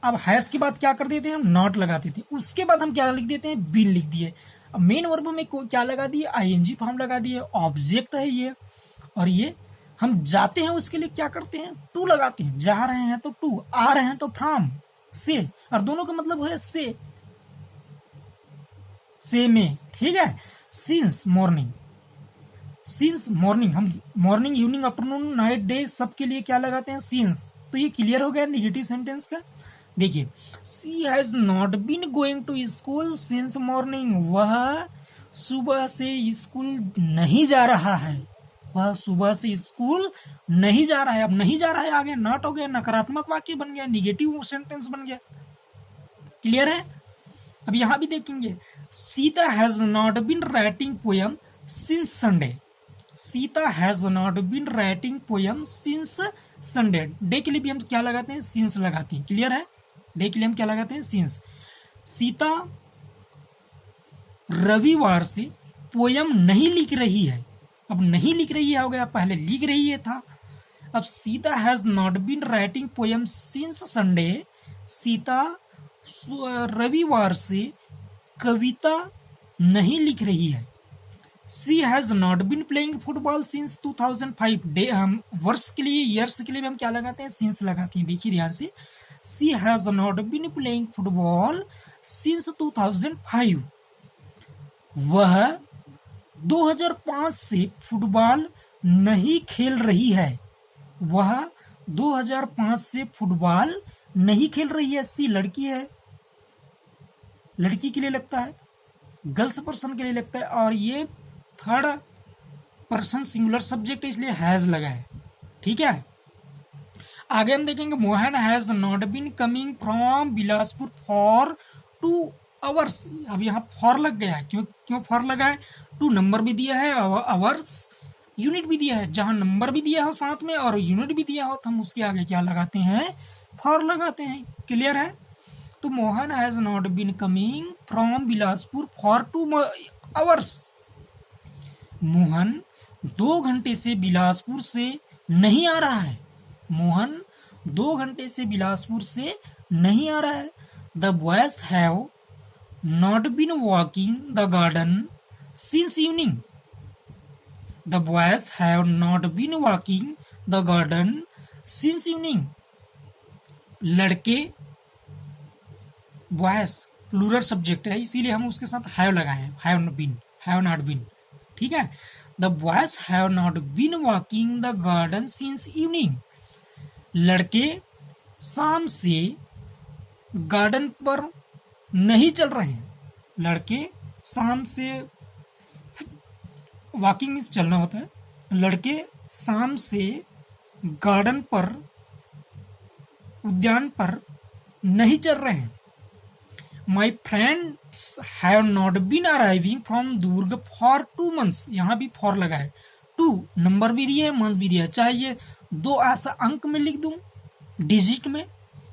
अब हैज के बाद क्या कर देते हैं? हम नॉट लगाते थे। उसके बाद हम क्या लिख देते हैं? बीन लिख दिए। अब मेन वर्ब में क्या लगा दिए? आईएनजी फॉर्म लगा दिए। ऑब्जेक्ट है ये, और ये हम जाते हैं उसके लिए क्या करते हैं? टू लगाते हैं। जा रहे हैं तो टू, आ रहे हैं तो फ्रॉम, से, और दोनों का मतलब है से। से में, ठीक है। सिंस मॉर्निंग, सिंस मॉर्निंग, हम morning, evening, afternoon, night, day सब के लिए क्या लगाते हैं? सिंस। तो ये क्लियर हो गया नेगेटिव सेंटेंस का। देखिए, she has not been going to school since morning, वह सुबह से स्कूल नहीं जा रहा है, वह सुबह से स्कूल नहीं जा रहा है। अब नहीं जा रहा है आगे नॉट हो गया, नकारात्मक वाक्य बन गया, निगेटिव सेंटेंस बन गया। क्लियर है? अब यहां भी देखेंगे, Sita has not been writing poem since Sunday, Sita has not been writing poem since Sunday. Day के लिए भी हम क्या लगाते हैं? सिंस लगाते हैं। क्लियर है? डे के लिए हम क्या लगाते हैं? सिंस। सीता रविवार से पोयम नहीं लिख रही है, अब नहीं लिख रही है हो गया, पहले लिख रही है था। अब Sita has not been writing poem since Sunday, Sita रविवार से कविता नहीं लिख रही है। She has not been playing football since 2005, डे हम वर्ष के लिए, ईयर्स के लिए भी हम क्या लगाते हैं? सिंस लगाते हैं। देखिए ध्यान से, she has not been playing football since 2005, वह 2005 से फुटबॉल नहीं खेल रही है, वह 2005 से फुटबॉल नहीं खेल रही है। सी लड़की है, लड़की के लिए लगता है, गर्ल्स पर्सन के लिए लगता है, और ये थर्ड पर्सन सिंगुलर सब्जेक्ट है इसलिए हैज लगा है। ठीक है, आगे हम देखेंगे, Mohan has not been coming from Bilaspur for 2 hours. अब यहाँ फॉर लग गया है, क्यों फॉर लगा है? 2 नंबर भी दिया है, आवर्स यूनिट भी दिया है, जहां नंबर भी दिया हो साथ में और यूनिट भी दिया हो तो हम उसके आगे क्या लगाते हैं? फॉर लगाते हैं। क्लियर है? तो Mohan has not been coming from Bilaspur for 2 hours, Mohan 2 घंटे से बिलासपुर से नहीं आ रहा है, मोहन 2 घंटे से बिलासपुर से नहीं आ रहा है। The boys have not been walking the garden since evening, the boys have not been walking the garden since evening. लड़के, बॉयज प्लूरल सब्जेक्ट है इसीलिए हम उसके साथ हैव लगाए हैं, हैव नॉट बीन। ठीक है, the boys have not been walking the garden since evening, लड़के शाम से गार्डन पर नहीं चल रहे हैं, लड़के शाम से, वॉकिंग मीन्स चलना होता है, लड़के शाम से गार्डन पर, उद्यान पर नहीं चल रहे हैं। My friends have not been arriving from Durg for 2 months, यहाँ भी फॉर लगा है, 2 नंबर भी दिए, मंथ भी दिया है, चाहिए 2 ऐसा अंक में लिख दूं, डिजिट में,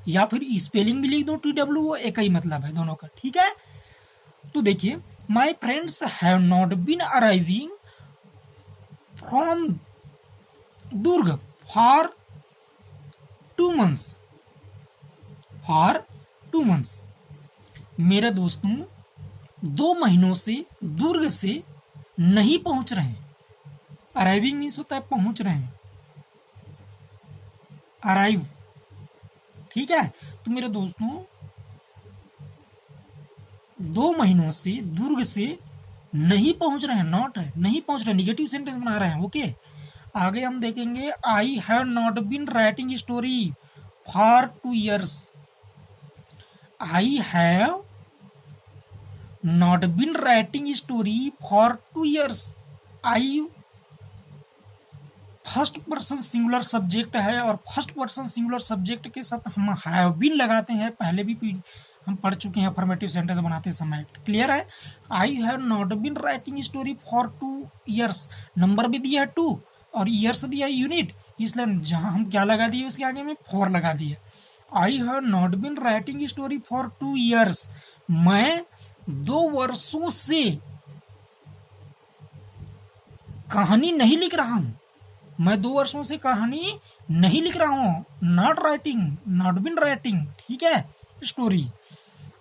या फिर स्पेलिंग भी लिख दूं TWO, एक ही मतलब है दोनों का। ठीक है, तो देखिए, my friends have not been arriving from Durg for 2 months, for 2 months, मेरे दोस्तों 2 महीनों से दुर्ग से नहीं पहुंच रहे हैं। अराइविंग मीन्स होता है पहुंच रहे हैं, अराइव। ठीक है, तो मेरे दोस्तों 2 महीनों से दुर्ग से नहीं पहुंच रहे हैं, नॉट है, नहीं पहुंच रहे, निगेटिव सेंटेंस बना रहे हैं। ओके, आगे हम देखेंगे, I have not been writing story for 2 years, I have not been writing story for 2 years। I first person singular subject है और फर्स्ट पर्सन सिंगुलर सब्जेक्ट के साथ हम हैव बीन लगाते हैं, पहले भी हम पढ़ चुके हैं अफर्मेटिव सेंटेंस बनाते समय। क्लियर है? I have not been writing story for 2 years, number भी दिया है 2 और ईयर्स दिया है यूनिट, इसलिए जहां हम क्या लगा दिए उसके आगे में फॉर लगा दिए। I have not been writing story for 2 years, मैं 2 वर्षों से कहानी नहीं लिख रहा हूं, मैं 2 वर्षों से कहानी नहीं लिख रहा हूं, not writing, not been writing. ठीक है, स्टोरी,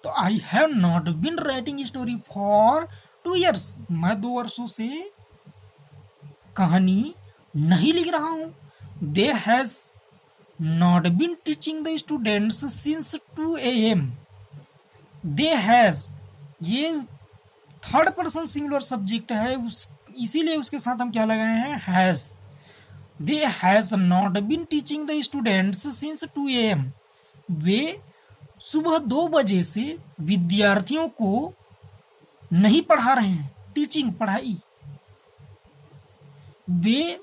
तो I have not been writing story for 2 years, मैं 2 वर्षों से कहानी नहीं लिख रहा हूं। They has not been teaching the students since 2 AM, they has, ये थर्ड पर्सन सिंगुलर सब्जेक्ट है, उस इसीलिए उसके साथ हम क्या लगाए हैं, has. They has not been teaching the students since 2 AM। वे सुबह 2 बजे से विद्यार्थियों को नहीं पढ़ा रहे हैं, टीचिंग पढ़ाई। वे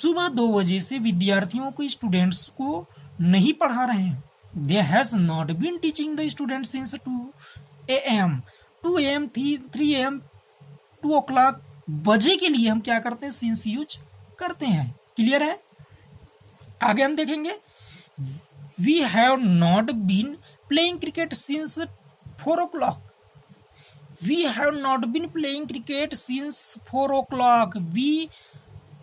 सुबह 2 बजे से विद्यार्थियों को, स्टूडेंट्स को नहीं पढ़ा रहे हैं। They has not been teaching the students since 2 AM। 2 AM 3 AM 2 o'clock बजे के लिए हम क्या करते हैं, सिंस यूज करते हैं। क्लियर है? आगे हम देखेंगे, we have not been playing cricket since 4 o'clock। We have not been playing cricket since 4 o'clock। We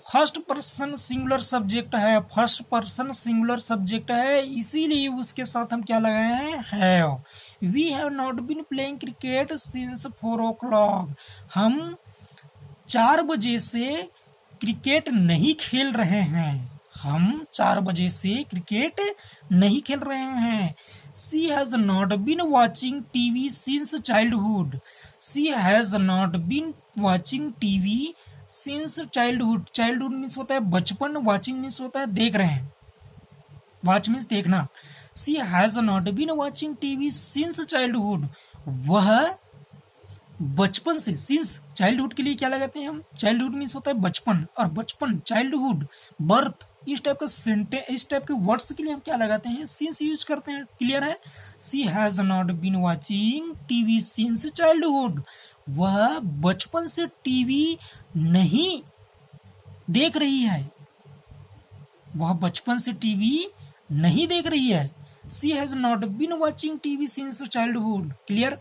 first person singular subject है, फर्स्ट पर्सन सिंगुलर सब्जेक्ट है, इसीलिए उसके साथ हम क्या लगाए हैं, have. We have not been playing cricket since 4 o'clock। हम 4 बजे से क्रिकेट नहीं खेल रहे हैं। हम 4 बजे से क्रिकेट नहीं खेल रहे हैं। She has not been watching TV since childhood. She has not been watching TV since childhood. Childhood means होता है बचपन, वॉचिंग मीन्स होता है देख रहे हैं, वॉच मीन्स देखना। She has not been watching TV since childhood. वह बचपन से, सिंस चाइल्डहुड के लिए क्या लगाते हैं हम, चाइल्डहुड मीन्स होता है बचपन, और बचपन, चाइल्डहुड, बर्थ, इस टाइप का सेंटेंस, इस टाइप के वर्ड्स के लिए हम क्या लगाते हैं, सिंस यूज करते हैं। क्लियर है? She has not been watching TV since childhood. वह बचपन से टीवी नहीं देख रही है। वह बचपन से टीवी नहीं देख रही है। She has not been watching TV since childhood. Clear?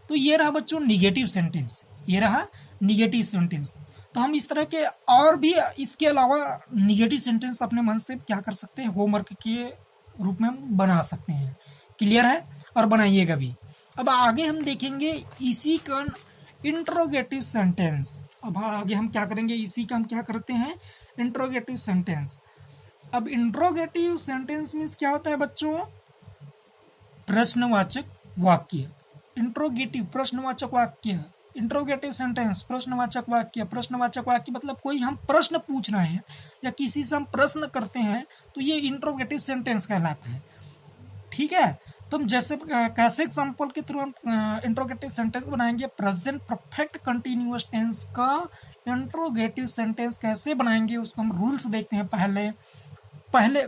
तो ये रहा बच्चों निगेटिव सेंटेंस, ये रहा निगेटिव सेंटेंस। तो हम इस तरह के और भी इसके अलावा निगेटिव सेंटेंस अपने मन से क्या कर सकते हैं, होमवर्क के रूप में हम बना सकते हैं। क्लियर है? और बनाइएगा भी। अब आगे हम देखेंगे इसी का इंट्रोगेटिव सेंटेंस। अब आगे हम क्या करेंगे, इसी का हम क्या करते हैं, इंट्रोगेटिव सेंटेंस। अब इंट्रोगेटिव सेंटेंस मीन्स क्या होता है बच्चों, प्रश्नवाचक वाक्य। इंट्रोगेटिव प्रश्नवाचक वाक्य, इंट्रोगेटिव सेंटेंस प्रश्नवाचक वाक्य। प्रश्नवाचक वाक्य मतलब कोई हम प्रश्न पूछ रहे हैं या किसी से हम प्रश्न करते हैं तो ये इंट्रोगेटिव सेंटेंस कहलाता है। ठीक है? तो हम जैसे कैसे एग्जांपल के थ्रू हम इंट्रोगेटिव सेंटेंस बनाएंगे, प्रेजेंट परफेक्ट कंटिन्यूअस टेंस का इंट्रोगेटिव सेंटेंस कैसे बनाएंगे उसको हम रूल्स देखते हैं। पहले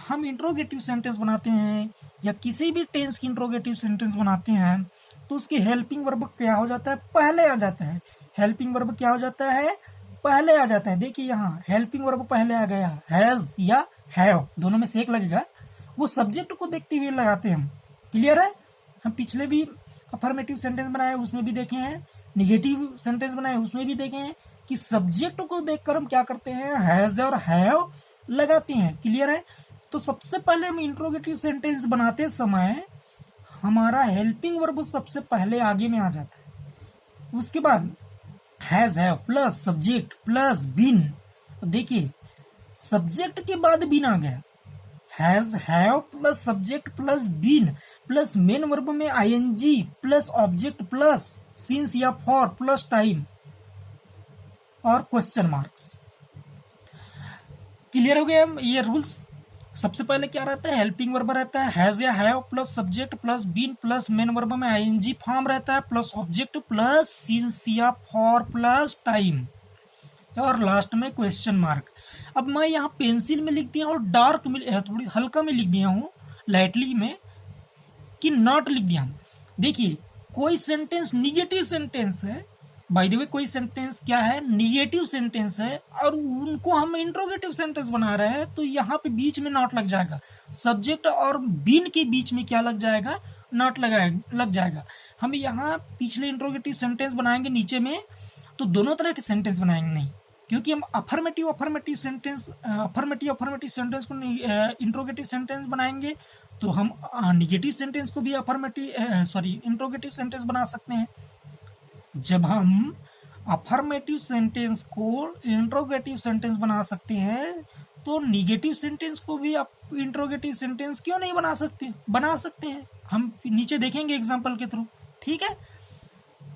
हम इंट्रोगेटिव सेंटेंस बनाते हैं या किसी भी टेंस की इंट्रोगेटिव सेंटेंस बनाते हैं तो उसकी हेल्पिंग वर्ब क्या हो जाता है, पहले आ जाता है। हेल्पिंग वर्ब क्या हो जाता है, पहले आ जाता है। देखिए यहाँ हेल्पिंग वर्ब पहले आ गया, हैज या हैव, दोनों में से एक लगेगा। वो सब्जेक्ट को देखते हुए लगाते हैं हम। क्लियर है? हम पिछले भी अफर्मेटिव सेंटेंस बनाए उसमें भी देखे हैं, निगेटिव सेंटेंस बनाए उसमें भी देखे हैं कि सब्जेक्ट को देखकर हम क्या करते हैं, हैज और हैव लगाते हैं। क्लियर है? तो सबसे पहले हम इंट्रोगेटिव सेंटेंस बनाते समय हमारा हेल्पिंग वर्ब सबसे पहले आगे में आ जाता है। उसके बाद has have plus subject plus been. देखिए सब्जेक्ट के बाद बीन आ गया, has have plus subject plus been plus main verb में ING plus object plus since या फॉर प्लस टाइम और क्वेश्चन मार्क्स। क्लियर हो गया? ये रूल्स। सबसे पहले क्या रहता है, हेल्पिंग वर्ब रहता है, हैज या have plus subject plus been plus main verb में आईएनजी फॉर्म रहता है प्लस ऑब्जेक्ट प्लस सिंस या फॉर प्लस टाइम और लास्ट में क्वेश्चन मार्क। अब मैं यहाँ पेंसिल में लिख दिया हूँ, डार्क में थोड़ी हल्का में लिख दिया हूँ, लाइटली में कि नॉट लिख दिया हूँ। देखिए कोई सेंटेंस निगेटिव सेंटेंस है, बाय द वे कोई सेंटेंस क्या है, निगेटिव सेंटेंस है और उनको हम इंट्रोगेटिव सेंटेंस बना रहे हैं तो यहाँ पे बीच में नॉट लग जाएगा। सब्जेक्ट और बीन के बीच में क्या लग जाएगा, नॉट लग जाएगा। हम यहाँ पिछले इंट्रोगेटिव सेंटेंस बनाएंगे नीचे में तो दोनों तरह के सेंटेंस बनाएंगे नहीं, क्योंकि हम अफर्मेटिव सेंटेंस को इंट्रोगेटिव सेंटेंस बनाएंगे तो हम निगेटिव सेंटेंस को भी इंट्रोगेटिव सेंटेंस बना सकते हैं। जब हम अफर्मेटिव सेंटेंस को इंट्रोगेटिव सेंटेंस बना सकते हैं तो निगेटिव सेंटेंस को भी आप इंट्रोगेटिव सेंटेंस क्यों नहीं बना सकते, बना सकते हैं। हम नीचे देखेंगे एग्जांपल के थ्रू। ठीक है?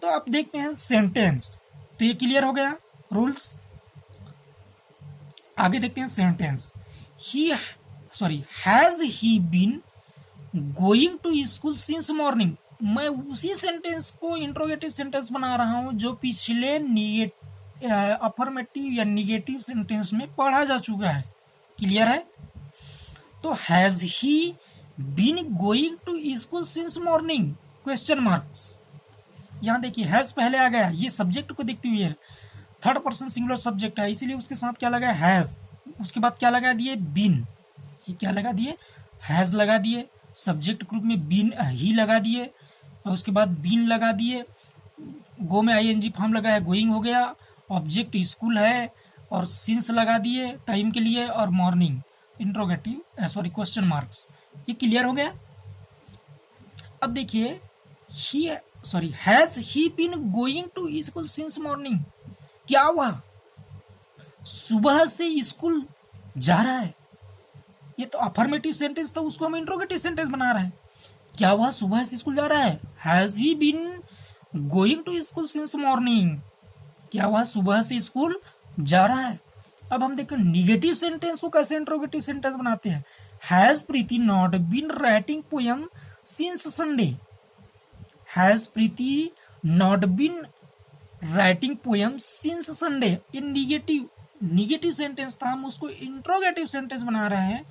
तो अब देखते हैं सेंटेंस। तो ये क्लियर हो गया रूल्स। आगे देखते हैं sentence. He has he been going to school since morning. मैं उसी सेंटेंस को इंट्रोगेटिव सेंटेंस बना रहा हूं जो पिछले अफर्मेटिव या निगेटिव सेंटेंस में पढ़ा जा चुका है। क्लियर है? तो has he been going to school since morning question marks. यहां देखिए हैज पहले आ गया, ये सब्जेक्ट को देखते हुए है, थर्ड पर्सन सिंगुलर सब्जेक्ट है, इसीलिए उसके साथ क्या लगा हैज। उसके बाद क्या लगा दिए बीन, ये क्या लगा दिए हैज लगा दिए, सब्जेक्ट ग्रुप में बीन ही लगा दिए, और उसके बाद बीन लगा दिए, गो में आईएनजी फॉर्म लगा है, गोइंग हो गया, ऑब्जेक्ट स्कूल है, और सिंस लगा दिए टाइम के लिए, और मॉर्निंग इंट्रोगेटिव क्वेश्चन मार्क्स। ये क्लियर हो गया। अब देखिए has he been going to school since morning, क्या हुआ सुबह से स्कूल जा रहा है। ये तो अफर्मेटिव सेंटेंस था, उसको हम इंट्रोगेटिव सेंटेंस बना रहे हैं। क्या हुआ सुबह से स्कूल जा रहा है, has he been going to school since morning. क्या हुआ सुबह से स्कूल जा रहा है। अब हम देखें निगेटिव सेंटेंस को कैसे इंट्रोगेटिव सेंटेंस बनाते हैं। Has Preeti not been writing poem since Sunday. Has Preeti not been writing poem since Sunday. ये निगेटिव सेंटेंस था, हम उसको इंट्रोगेटिव सेंटेंस बना रहे हैं।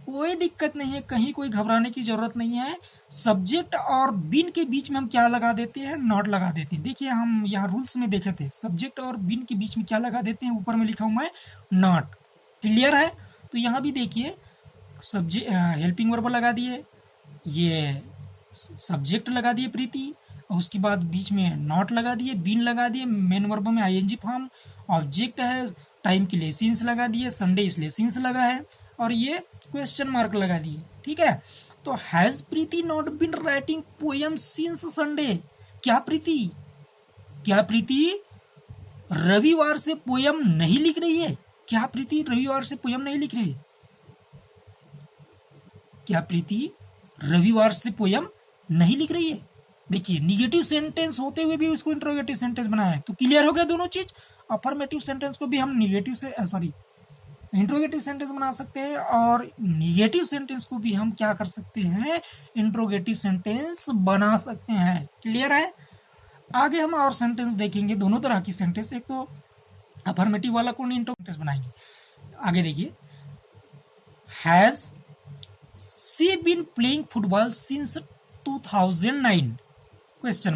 कोई दिक्कत नहीं है, कहीं कोई घबराने की जरूरत नहीं है। सब्जेक्ट और बीन के बीच में हम क्या लगा देते हैं, नॉट लगा देते हैं। देखिए हम यहाँ रूल्स में देखे थे, सब्जेक्ट और बीन के बीच में क्या लगा देते हैं, ऊपर में लिखा हुआ है नॉट। क्लियर है? तो यहाँ भी देखिए सब्जेक्ट हेल्पिंग वर्ब लगा दिए, ये सब्जेक्ट लगा दिए प्रीति, और उसके बाद बीच में नॉट लगा दिए, बीन लगा दिए, मेन वर्ब में आईएनजी फॉर्म, ऑब्जेक्ट है टाइम के लिए सिंस लगा दिए, संडे इसलिए सिंस लगा है, और ये क्वेश्चन मार्क लगा दिए। ठीक है? तो has Preeti not been writing poem since Sunday. क्या प्रीति रविवार से पोयम नहीं लिख रही है। क्या प्रीति रविवार से पोयम नहीं लिख रही है। क्या प्रीति रविवार से पोयम नहीं लिख रही है। देखिए निगेटिव सेंटेंस होते हुए भी उसको इंट्रोगेटिव सेंटेंस बनाया है। तो क्लियर हो गया दोनों चीज। अफर्मेटिव सेंटेंस को भी हम निगेटिव से इंट्रोगेटिव सेंटेंस बना सकते हैं, और निगेटिव सेंटेंस को भी हम क्या कर सकते हैं, इंट्रोगेटिव सेंटेंस बना सकते हैं। क्लियर है? आगे हम और सेंटेंस देखेंगे, दोनों तरह की सेंटेंस, एक तो अफर्मेटिव वाला को इंट्रोगेटिव बनाएंगे। आगे देखिए has she been playing football since 2009 question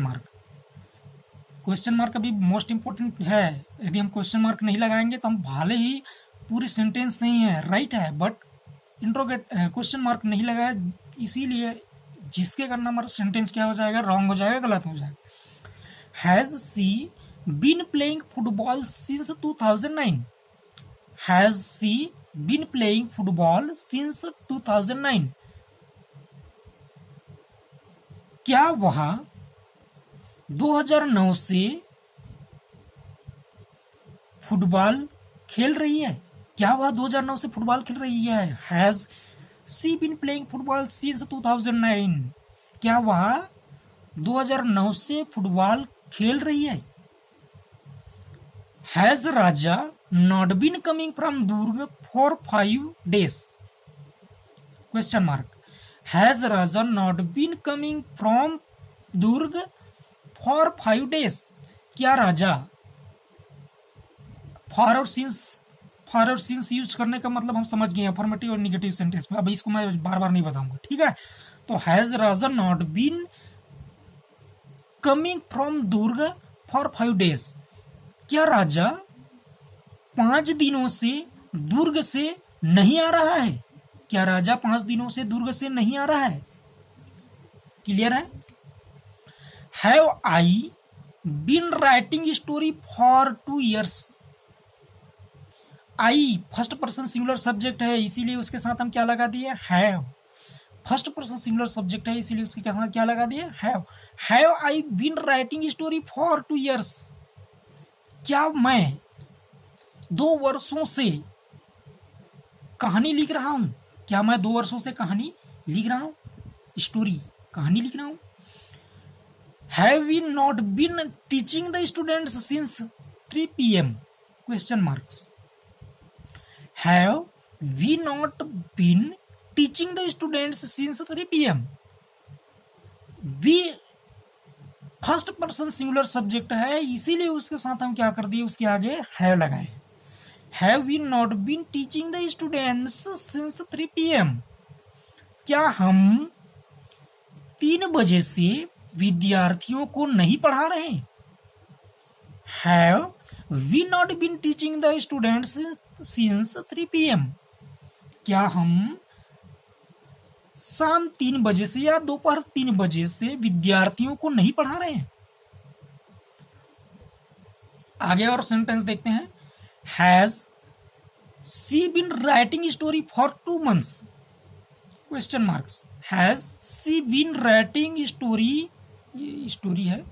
mark अभी मोस्ट इंपोर्टेंट है। यदि हम क्वेश्चन मार्क नहीं लगाएंगे तो हम भले ही पूरी सेंटेंस नहीं है, राइट है, बट क्वेश्चन मार्क नहीं लगाया, इसीलिए जिसके कारण हमारा सेंटेंस क्या हो जाएगा, रॉन्ग हो जाएगा, गलत हो जाएगा। Has she been playing football since 2009। Has she been playing football since 2009। क्या वह 2009 से फुटबॉल खेल रही है। क्या वह 2009 से फुटबॉल खेल रही है। Has she been playing football since 2009। क्या वह 2009 से फुटबॉल खेल रही है। Has Raja not been coming from Durg for 5 days question mark. Has Raja not been coming from Durg for 5 days। क्या राजा फॉर और सिंस यूज करने का मतलब हम समझ गए अफर्मेटिव और निगेटिव सेंटेंस में। अब इसको मैं बार बार नहीं बताऊंगा, ठीक है। तो has Raja not been coming from Durg for 5 days। क्या राजा 5 दिनों से दुर्ग से नहीं आ रहा है। क्या राजा 5 दिनों से दुर्ग से नहीं आ रहा है। क्लियर है। Have I been writing story for 2 years। I first person singular subject है, इसीलिए उसके साथ हम क्या लगा दिए, have. First person singular subject है, इसीलिए उसके साथ क्या लगा दिए, have. Have I been writing story for 2 years। क्या मैं 2 वर्षों से कहानी लिख रहा हूं। क्या मैं 2 वर्षों से कहानी लिख रहा हूं, स्टोरी कहानी लिख रहा हूं। Have we not been teaching the students since 3 PM? Question marks. Have we not been teaching the students since 3 PM? We first person singular subject है, इसीलिए उसके साथ हम क्या कर दिए, उसके आगे हैव लगाए. Have we not been teaching the students since 3 PM? क्या हम 3 बजे से विद्यार्थियों को नहीं पढ़ा रहे? Have we not been teaching the students since 3 PM? क्या हम शाम 3 बजे से या दोपहर 3 बजे से विद्यार्थियों को नहीं पढ़ा रहे हैं? आगे और सेंटेंस देखते हैं. Has she been writing story for 2 months? Question marks. Has she been writing story, ये स्टोरी है,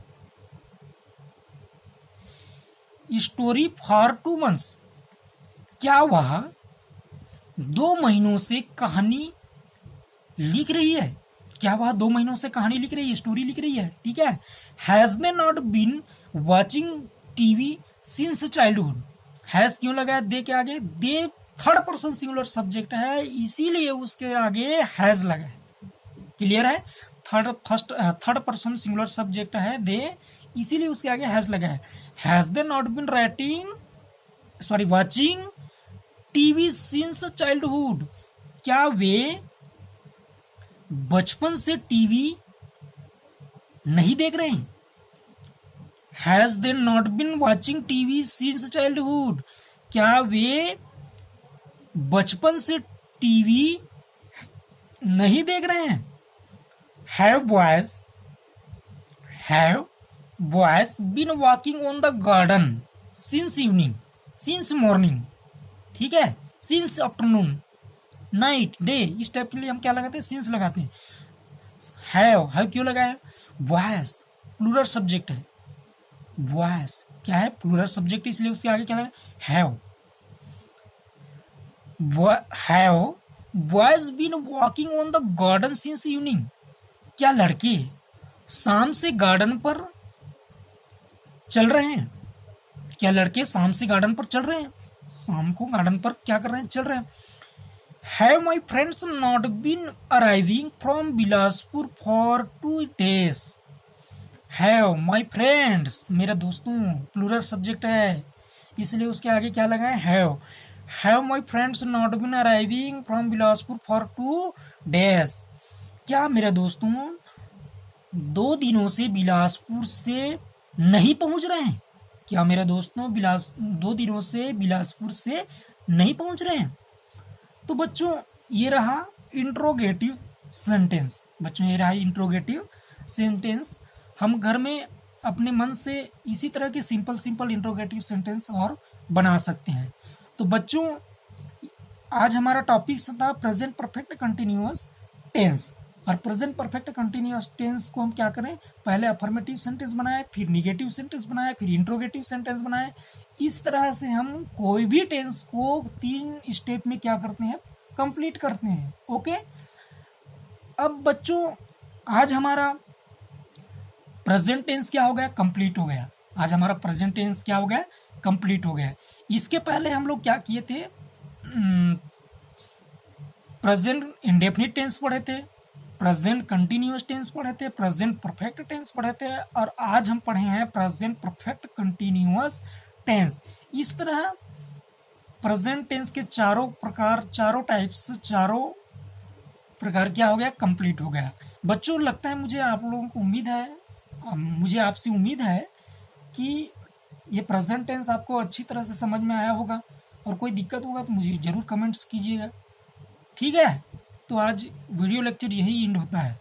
स्टोरी फॉर 2 months? क्या वह 2 महीनों से कहानी लिख रही है? क्या वह 2 महीनों से कहानी लिख रही है, स्टोरी लिख रही है? ठीक है. Has they not been watching TV since childhood? Has क्यों लगाया दे के आगे? They third person singular subject है, इसीलिए उसके आगे हैज लगा है. क्लियर है? थर्ड पर्सन सिंगुलर सब्जेक्ट है दे, इसीलिए उसके आगे हैज लगा है. Has they not been watching TV since childhood? क्या वे बचपन से टीवी नहीं देख रहे हैं? Has they not been watching TV since childhood? क्या वे बचपन से टीवी नहीं देख रहे हैं? Have boys been walking on the garden since evening? Since morning, ठीक है, सिंस आफ्टरनून, नाइट, डे, इस टाइप के लिए हम क्या लगाते हैं, सिंस लगाते हैं. हैव क्यों लगाया? बॉयज प्लूरल सब्जेक्ट है. बॉयज क्या है, प्लूरल सब्जेक्ट, इसलिए उसके आगे क्या लगा, have. Boys been walking on the garden since evening? क्या लड़के शाम से गार्डन पर चल रहे हैं? क्या लड़के शाम से गार्डन पर चल रहे हैं? शाम को गार्डन पर क्या कर रहे हैं, चल रहे हैं. Have my friends not been arriving from Bilaspur for 2 days? Have my friends, मेरे दोस्तों, प्लूरल सब्जेक्ट है, इसलिए उसके आगे क्या लगा है, have my friends not been arriving from Bilaspur for 2 days? क्या मेरे दोस्तों 2 दिनों से बिलासपुर से नहीं पहुंच रहे हैं? क्या मेरे दोस्तों 2 दिनों से बिलासपुर से नहीं पहुंच रहे हैं? तो बच्चों ये रहा इंट्रोगेटिव सेंटेंस. हम घर में अपने मन से इसी तरह के सिंपल इंट्रोगेटिव सेंटेंस और बना सकते हैं. तो बच्चों आज हमारा टॉपिक था प्रेजेंट परफेक्ट कंटिन्यूअस टेंस. और प्रेजेंट परफेक्ट कंटिन्यूअस टेंस को हम क्या करें, पहले अफर्मेटिव सेंटेंस बनाए, फिर निगेटिव सेंटेंस बनाए, फिर इंट्रोगेटिव सेंटेंस बनाए. इस तरह से हम कोई भी टेंस को 3 स्टेप में क्या करते हैं, कंप्लीट करते हैं. ओके. अब बच्चों आज हमारा प्रेजेंट टेंस क्या हो गया, कंप्लीट हो गया. आज हमारा प्रेजेंट टेंस क्या हो गया, कंप्लीट हो गया. इसके पहले हम लोग क्या किए थे, प्रेजेंट इंडेफिनिट टेंस पढ़े थे, प्रेजेंट कंटिन्यूअस टेंस पढ़े थे, प्रेजेंट परफेक्ट टेंस पढ़े थे, और आज हम पढ़े हैं प्रेजेंट परफेक्ट कंटिन्यूअस टेंस. इस तरह प्रेजेंट टेंस के चारों प्रकार क्या हो गया, कंप्लीट हो गया. बच्चों लगता है मुझे आप लोगों को मुझे आपसे उम्मीद है कि ये प्रेजेंट टेंस आपको अच्छी तरह से समझ में आया होगा, और कोई दिक्कत होगा तो मुझे जरूर कमेंट्स कीजिएगा. ठीक है. तो आज वीडियो लेक्चर यही एंड होता है.